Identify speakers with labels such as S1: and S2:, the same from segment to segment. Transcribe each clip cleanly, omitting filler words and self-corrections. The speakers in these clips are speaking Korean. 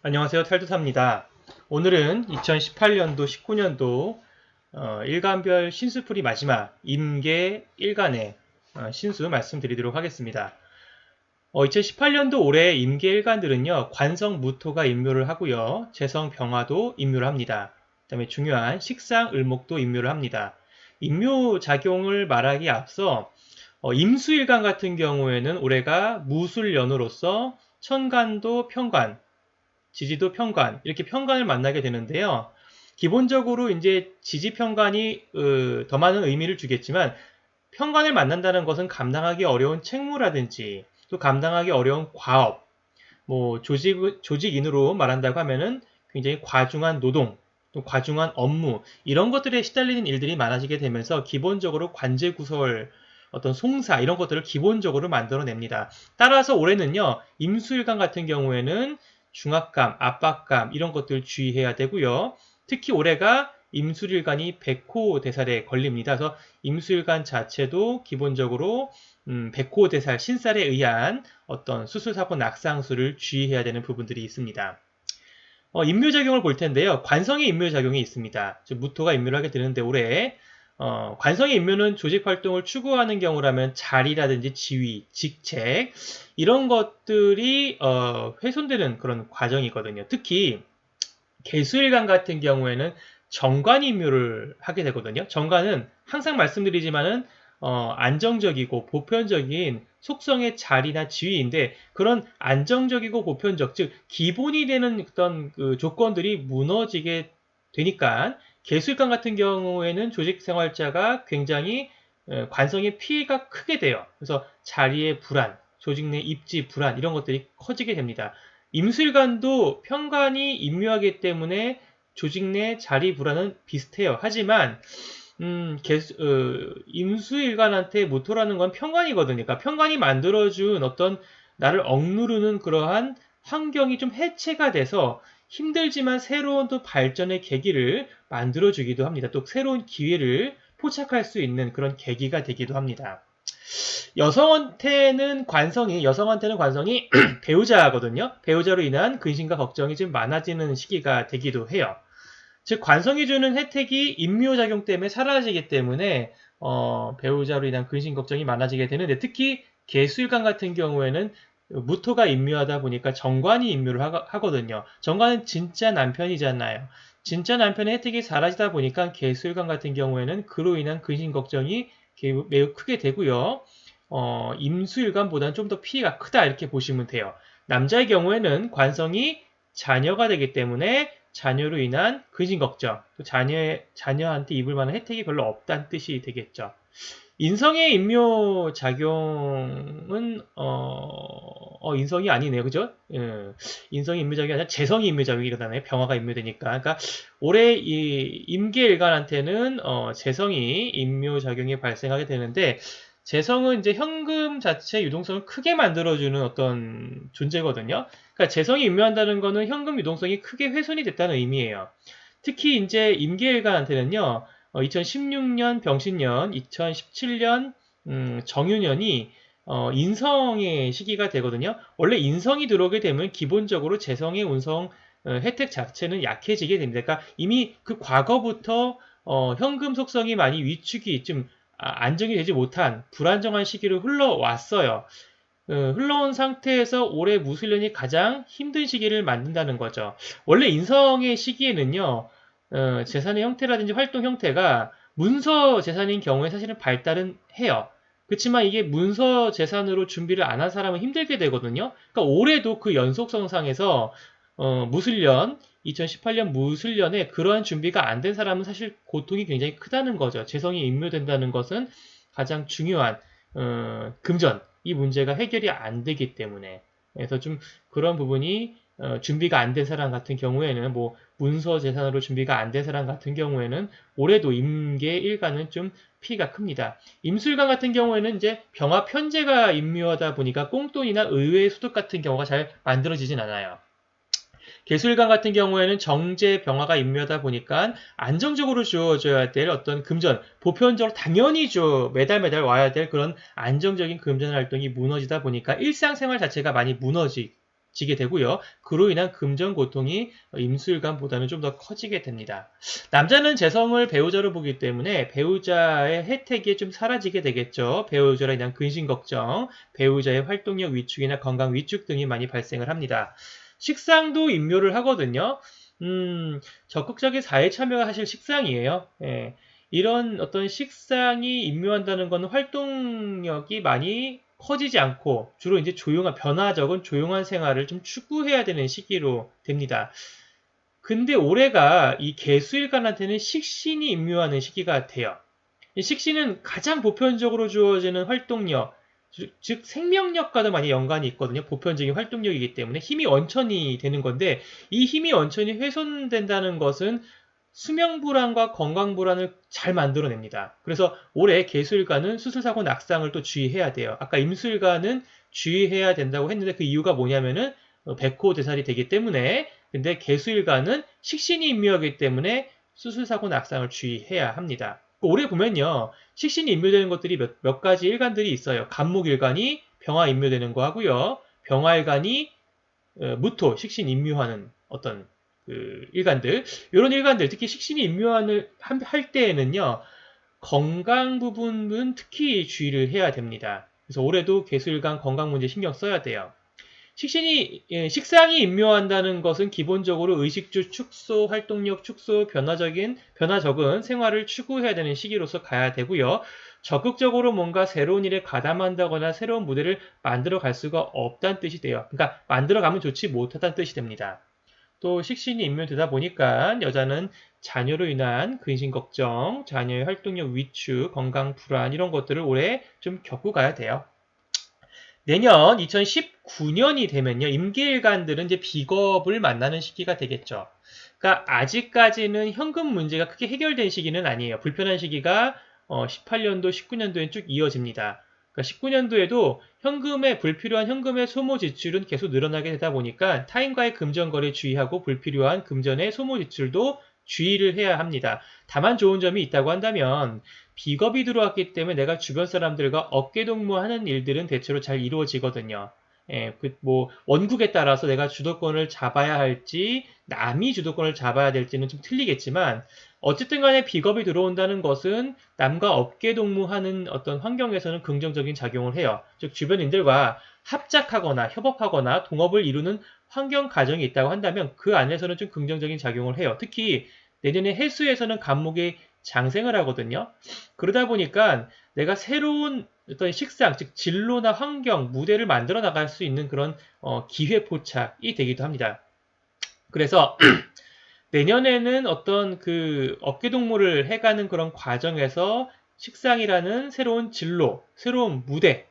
S1: 안녕하세요. 탈두사입니다. 오늘은 2018년도, 19년도 일간별 신수풀이 마지막 임계 일간의 신수 말씀드리도록 하겠습니다. 2018년도 올해 임계 일간들은요. 관성 무토가 임묘를 하고요. 재성 병화도 임묘를 합니다. 그 다음에 중요한 식상 을목도 임묘를 합니다. 임묘 작용을 말하기 앞서 임수일간 같은 경우에는 올해가 무술년으로서 천간도 평관, 지지도 평관, 이렇게 평관을 만나게 되는데요. 기본적으로 이제 지지 평관이 더 많은 의미를 주겠지만 평관을 만난다는 것은 감당하기 어려운 책무라든지 또 감당하기 어려운 과업, 뭐 조직인으로 말한다고 하면은 굉장히 과중한 노동, 또 과중한 업무 이런 것들에 시달리는 일들이 많아지게 되면서 기본적으로 관제구설 어떤 송사 이런 것들을 기본적으로 만들어냅니다. 따라서 올해는요 임수일간 같은 경우에는 중압감, 압박감 이런 것들 주의해야 되고요. 특히 올해가 임술일간이 백호대살에 걸립니다. 그래서 임술일간 자체도 기본적으로 백호대살 신살에 의한 어떤 수술사고 낙상수를 주의해야 되는 부분들이 있습니다. 임묘작용을 볼 텐데요. 관성의 임묘작용이 있습니다. 즉 무토가 임묘를 하게 되는데 올해 관성의 임묘는 조직활동을 추구하는 경우라면 자리라든지 지위, 직책 이런 것들이 훼손되는 그런 과정이거든요. 특히 개수일간 같은 경우에는 정관이 임묘를 하게 되거든요. 정관은 항상 말씀드리지만은 안정적이고 보편적인 속성의 자리나 지위인데 그런 안정적이고 보편적 즉 기본이 되는 어떤 그 조건들이 무너지게 되니까 개수일간 같은 경우에는 조직생활자가 굉장히 관성의 피해가 크게 돼요. 그래서 자리의 불안, 조직 내 입지 불안 이런 것들이 커지게 됩니다. 임술관도 평관이 임묘하기 때문에 조직 내 자리 불안은 비슷해요. 하지만 임수일관한테 모토라는 건 평관이거든요. 그러니까 평관이 만들어준 어떤 나를 억누르는 그러한 환경이 좀 해체가 돼서 힘들지만 새로운 또 발전의 계기를 만들어주기도 합니다. 또 새로운 기회를 포착할 수 있는 그런 계기가 되기도 합니다. 여성한테는 관성이 배우자거든요. 배우자로 인한 근심과 걱정이 좀 많아지는 시기가 되기도 해요. 즉 관성이 주는 혜택이 임묘작용 때문에 사라지기 때문에 배우자로 인한 근심 걱정이 많아지게 되는데 특히 개수일간 같은 경우에는 무토가 임묘하다 보니까 정관이 임묘를 하거든요. 정관은 진짜 남편이잖아요. 진짜 남편의 혜택이 사라지다 보니까 개수일간 같은 경우에는 그로 인한 근심 걱정이 매우 크게 되고요. 임수일간보다는 좀 더 피해가 크다 이렇게 보시면 돼요. 남자의 경우에는 관성이 자녀가 되기 때문에 자녀로 인한 근심 걱정, 또 자녀한테 입을 만한 혜택이 별로 없다는 뜻이 되겠죠. 인성의 임묘 작용은 인성이 아니네요, 그죠? 인성이 임묘 작용이 아니라 재성이 임묘 작용이 일어나네요. 병화가 임묘되니까. 그러니까 올해 이 임계일간한테는 재성이 임묘 작용이 발생하게 되는데 재성은 이제 현금 자체 유동성을 크게 만들어주는 어떤 존재거든요. 그러니까 재성이 임묘한다는 거는 현금 유동성이 크게 훼손이 됐다는 의미예요. 특히 이제 임계일간한테는요. 2016년 병신년, 2017년 정유년이 인성의 시기가 되거든요. 원래 인성이 들어오게 되면 기본적으로 재성의 운성 혜택 자체는 약해지게 됩니다. 그러니까 이미 그 과거부터 현금 속성이 많이 위축이 좀 안정이 되지 못한 불안정한 시기를 흘러왔어요. 흘러온 상태에서 올해 무술년이 가장 힘든 시기를 만든다는 거죠. 원래 인성의 시기에는요, 재산의 형태라든지 활동 형태가 문서 재산인 경우에 사실은 발달은 해요. 그렇지만 이게 문서 재산으로 준비를 안 한 사람은 힘들게 되거든요. 그러니까 올해도 그 연속성상에서 무술년, 2018년 무술년에 그러한 준비가 안 된 사람은 사실 고통이 굉장히 크다는 거죠. 재성이 임묘된다는 것은 가장 중요한 금전, 이 문제가 해결이 안 되기 때문에 그래서 좀 그런 부분이 준비가 안 된 사람 같은 경우에는 뭐 문서 재산으로 준비가 안 된 사람 같은 경우에는 올해도 임계 일간은 좀 피해가 큽니다. 임술관 같은 경우에는 이제 병화 편제가 임묘하다 보니까 꽁돈이나 의외의 소득 같은 경우가 잘 만들어지진 않아요. 개수일관 같은 경우에는 정제 병화가 임묘하다 보니까 안정적으로 주어져야 될 어떤 금전, 보편적으로 당연히 매달 매달 와야 될 그런 안정적인 금전 활동이 무너지다 보니까 일상생활 자체가 많이 무너지게 지게 되고요. 그로 인한 금전 고통이 임수일간보다는 좀 더 커지게 됩니다. 남자는 재성을 배우자로 보기 때문에 배우자의 혜택이 좀 사라지게 되겠죠. 배우자로 인한 근심 걱정, 배우자의 활동력 위축이나 건강 위축 등이 많이 발생을 합니다. 식상도 임묘를 하거든요. 적극적인 사회 참여가 사실 식상이에요. 예. 이런 어떤 식상이 임묘한다는 것은 활동력이 많이 커지지 않고 주로 이제 조용한 변화적인 조용한 생활을 좀 추구해야 되는 시기로 됩니다. 근데 올해가 이 개수일간한테는 식신이 임묘하는 시기가 돼요. 이 식신은 가장 보편적으로 주어지는 활동력, 즉 생명력과도 많이 연관이 있거든요. 보편적인 활동력이기 때문에 힘이 원천이 되는 건데 이 힘이 원천이 훼손된다는 것은 수명 불안과 건강 불안을 잘 만들어냅니다. 그래서 올해 개수일간은 수술사고 낙상을 또 주의해야 돼요. 아까 임수일간은 주의해야 된다고 했는데 그 이유가 뭐냐면은 백호대살이 되기 때문에 근데 개수일간은 식신이 임묘하기 때문에 수술사고 낙상을 주의해야 합니다. 올해 보면요. 식신이 임묘되는 것들이 몇 가지 일간들이 있어요. 간목일간이 병화 임묘되는 거 하고요. 병화일간이 무토, 식신 임묘하는 어떤 그 일간들, 이런 일간들, 특히 식신이 임묘할 때에는요, 건강 부분은 특히 주의를 해야 됩니다. 그래서 올해도 개수일간 건강 문제 신경 써야 돼요. 식상이 임묘한다는 것은 기본적으로 의식주 축소, 활동력 축소, 변화적은 생활을 추구해야 되는 시기로서 가야 되고요. 적극적으로 뭔가 새로운 일에 가담한다거나 새로운 무대를 만들어 갈 수가 없다는 뜻이 돼요. 그러니까 만들어 가면 좋지 못하다는 뜻이 됩니다. 또 식신이 임묘되다 보니까 여자는 자녀로 인한 근심 걱정, 자녀의 활동력 위축, 건강 불안 이런 것들을 올해 좀 겪고 가야 돼요. 내년 2019년이 되면요. 임계일간들은 이제 비겁을 만나는 시기가 되겠죠. 그러니까 아직까지는 현금 문제가 크게 해결된 시기는 아니에요. 불편한 시기가 18년도, 19년도에 쭉 이어집니다. 그러니까 19년도에도 불필요한 현금의 소모 지출은 계속 늘어나게 되다 보니까 타인과의 금전거래 주의하고 불필요한 금전의 소모 지출도 주의를 해야 합니다. 다만 좋은 점이 있다고 한다면 비겁이 들어왔기 때문에 내가 주변 사람들과 어깨동무하는 일들은 대체로 잘 이루어지거든요. 예, 원국에 따라서 내가 주도권을 잡아야 할지, 남이 주도권을 잡아야 될지는 좀 틀리겠지만, 어쨌든 간에 비겁이 들어온다는 것은 남과 어깨동무하는 어떤 환경에서는 긍정적인 작용을 해요. 즉, 주변인들과 합작하거나 협업하거나 동업을 이루는 환경 가정이 있다고 한다면 그 안에서는 좀 긍정적인 작용을 해요. 특히 내년에 해수에서는 간목이 장생을 하거든요. 그러다 보니까 내가 새로운 어떤 식상, 즉 진로나 환경, 무대를 만들어 나갈 수 있는 그런 기회 포착이 되기도 합니다. 그래서 내년에는 어떤 그 어깨동무를 해가는 그런 과정에서 식상이라는 새로운 진로, 새로운 무대,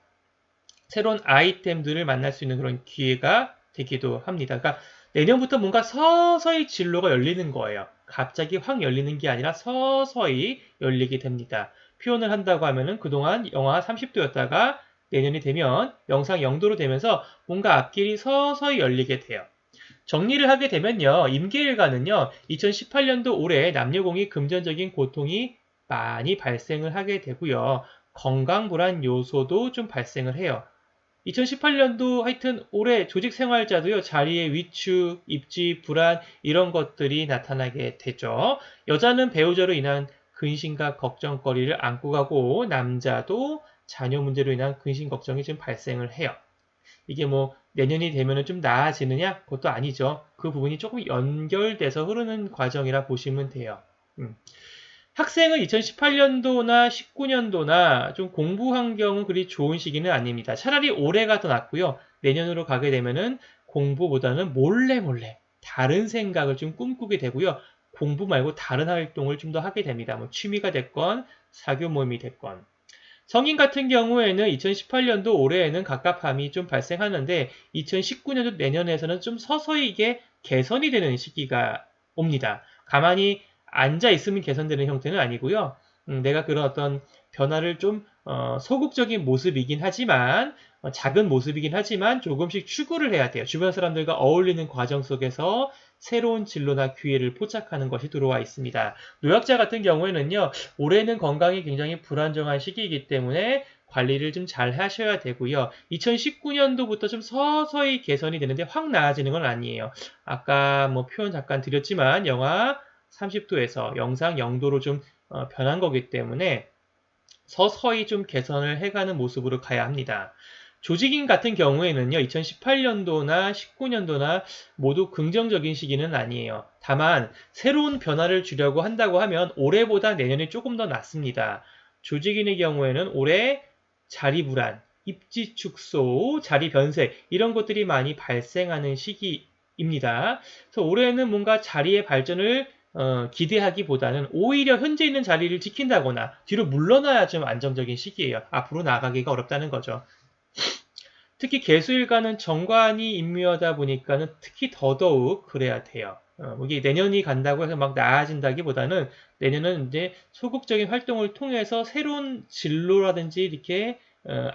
S1: 새로운 아이템들을 만날 수 있는 그런 기회가 되기도 합니다. 그러니까 내년부터 뭔가 서서히 진로가 열리는 거예요. 갑자기 확 열리는 게 아니라 서서히 열리게 됩니다. 표현을 한다고 하면은 그동안 영하 30도였다가 내년이 되면 영상 0도로 되면서 뭔가 앞길이 서서히 열리게 돼요. 정리를 하게 되면요. 임계일간은요. 2018년도 올해 남녀공이 금전적인 고통이 많이 발생을 하게 되고요. 건강불안 요소도 좀 발생을 해요. 2018년도 하여튼 올해 조직 생활자도요, 자리의 위축, 입지, 불안, 이런 것들이 나타나게 되죠. 여자는 배우자로 인한 근심과 걱정거리를 안고 가고, 남자도 자녀 문제로 인한 근심, 걱정이 좀 발생을 해요. 이게 내년이 되면은 좀 나아지느냐? 그것도 아니죠. 그 부분이 조금 연결돼서 흐르는 과정이라 보시면 돼요. 학생은 2018년도나 19년도나 좀 공부 환경은 그리 좋은 시기는 아닙니다. 차라리 올해가 더 낫고요. 내년으로 가게 되면은 공부보다는 몰래 다른 생각을 좀 꿈꾸게 되고요. 공부 말고 다른 활동을 좀 더 하게 됩니다. 취미가 됐건 사교 모임이 됐건. 성인 같은 경우에는 2018년도 올해에는 갑갑함이 좀 발생하는데 2019년도 내년에서는 좀 서서히 이게 개선이 되는 시기가 옵니다. 가만히 앉아 있으면 개선되는 형태는 아니고요. 내가 그런 어떤 변화를 좀 소극적인 모습이긴 하지만 작은 모습이긴 하지만 조금씩 추구를 해야 돼요. 주변 사람들과 어울리는 과정 속에서 새로운 진로나 기회를 포착하는 것이 들어와 있습니다. 노약자 같은 경우에는요. 올해는 건강이 굉장히 불안정한 시기이기 때문에 관리를 좀 잘 하셔야 되고요. 2019년도부터 좀 서서히 개선이 되는데 확 나아지는 건 아니에요. 아까 뭐 표현 잠깐 드렸지만 영하 30도에서 영상 0도로 좀 변한 거기 때문에 서서히 좀 개선을 해가는 모습으로 가야 합니다. 조직인 같은 경우에는요, 2018년도나 19년도나 모두 긍정적인 시기는 아니에요. 다만, 새로운 변화를 주려고 한다고 하면 올해보다 내년이 조금 더 낫습니다. 조직인의 경우에는 올해 자리 불안, 입지 축소, 자리 변색, 이런 것들이 많이 발생하는 시기입니다. 그래서 올해는 뭔가 자리의 발전을 기대하기보다는 오히려 현재 있는 자리를 지킨다거나 뒤로 물러나야 좀 안정적인 시기예요. 앞으로 나가기가 어렵다는 거죠. 특히 개수일가는 정관이 임묘하다 보니까는 특히 더더욱 그래야 돼요. 이게 내년이 간다고 해서 막 나아진다기보다는 내년은 이제 소극적인 활동을 통해서 새로운 진로라든지 이렇게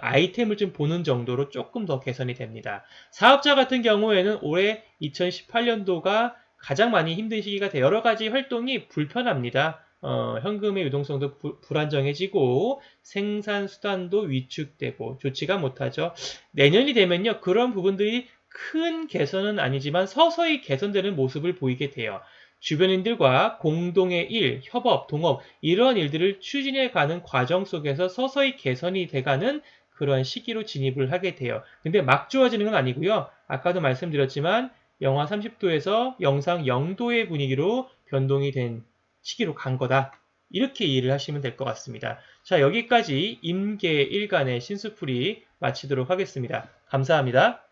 S1: 아이템을 좀 보는 정도로 조금 더 개선이 됩니다. 사업자 같은 경우에는 올해 2018년도가 가장 많이 힘든 시기가 돼 여러 가지 활동이 불편합니다. 현금의 유동성도 불안정해지고 생산 수단도 위축되고 좋지가 못하죠. 내년이 되면요, 그런 부분들이 큰 개선은 아니지만 서서히 개선되는 모습을 보이게 돼요. 주변인들과 공동의 일, 협업, 동업 이러한 일들을 추진해 가는 과정 속에서 서서히 개선이 돼가는 그러한 시기로 진입을 하게 돼요. 근데 막 좋아지는 건 아니고요. 아까도 말씀드렸지만 영하 30도에서 영상 0도의 분위기로 변동이 된 시기로 간 거다. 이렇게 이해를 하시면 될 것 같습니다. 자, 여기까지 임계 일간의 신수풀이 마치도록 하겠습니다. 감사합니다.